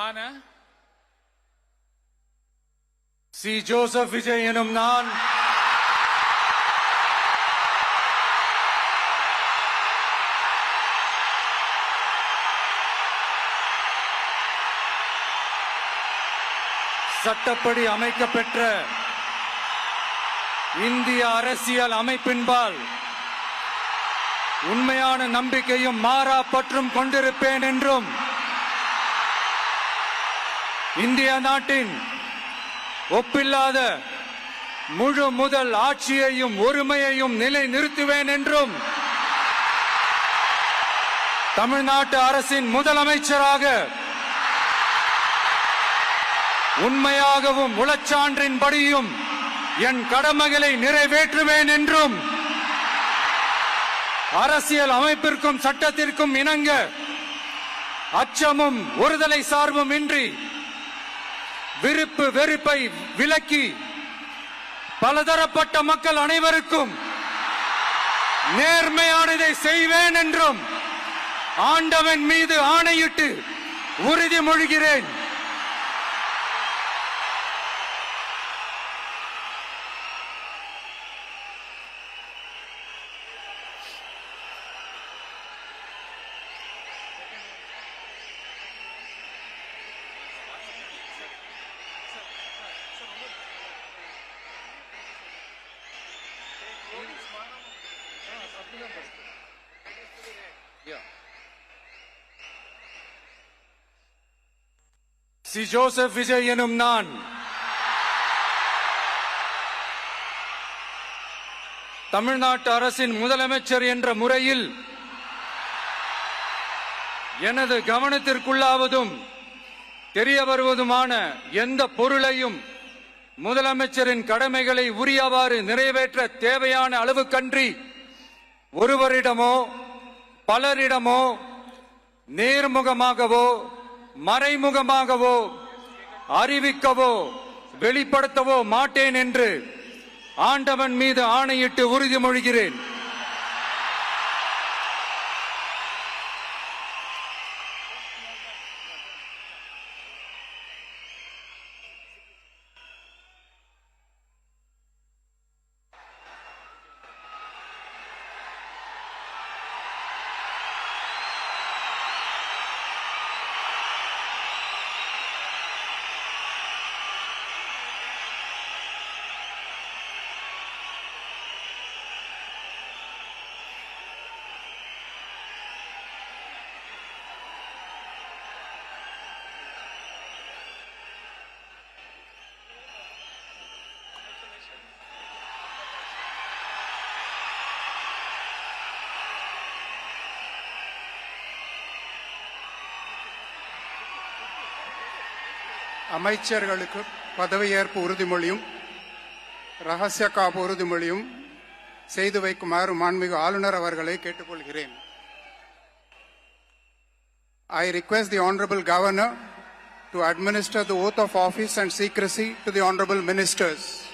ஆன C. Joseph Vijay எனும் நான் சட்டப்படி அமைக்கப்பெற்ற இந்திய அரசியல் அமைப்பின்பால் உண்மையான நம்பிக்கையும் மாறா பற்றும் கொண்டிருப்பேன் என்றும் இந்திய நாட்டின் ஒப்பில்லாத முழு முதல் ஆட்சியையும் ஒருமையையும் நிலைநிறுத்துவேன் என்றும் தமிழ்நாட்டு அரசின் முதலமைச்சராக உண்மையாகவும் உளச்சான்றின்படியும் என் கடமைகளை நிறைவேற்றுவேன் என்றும் அரசியல் அமைப்பிற்கும் சட்டத்திற்கும் இணங்க அச்சமும் ஒருதலை சார்பும் இன்றி விருப்பு வெறுப்பை விலக்கி பலதரப்பட்ட மக்கள் அனைவருக்கும் நேர்மையானதை செய்வேன் என்றும் ஆண்டவன் மீது ஆணையிட்டு உறுதிமொழிகிறேன். சி. ஜோசப் விஜய் எனும் நான் தமிழ்நாட்டு அரசின் முதலமைச்சர் என்ற முறையில் எனது கவனத்திற்குள்ளாவதும் தெரிய வருவதுமான எந்த பொருளையும் முதலமைச்சரின் கடமைகளை உரியவாறு நிறைவேற்ற தேவையான அளவுக்கன்றி ஒருவரிடமோ பலரிடமோ நேர்முகமாகவோ மறைமுகமாகவோ அறிவிக்கவோ வெளிப்படுத்தவோ மாட்டேன் என்று ஆண்டவன் மீது ஆணையிட்டு உறுதிமொழிகிறேன். அமைச்சர்களுக்கு பதவியேற்பு உறுதிமொழியும் ரகசிய காப்பு உறுதிமொழியும் செய்து வைக்குமாறு மாண்புமிகு ஆளுநர் அவர்களை கேட்டுக்கொள்கிறேன். I request the Honorable Governor to administer the oath of office and secrecy to the Honorable Ministers.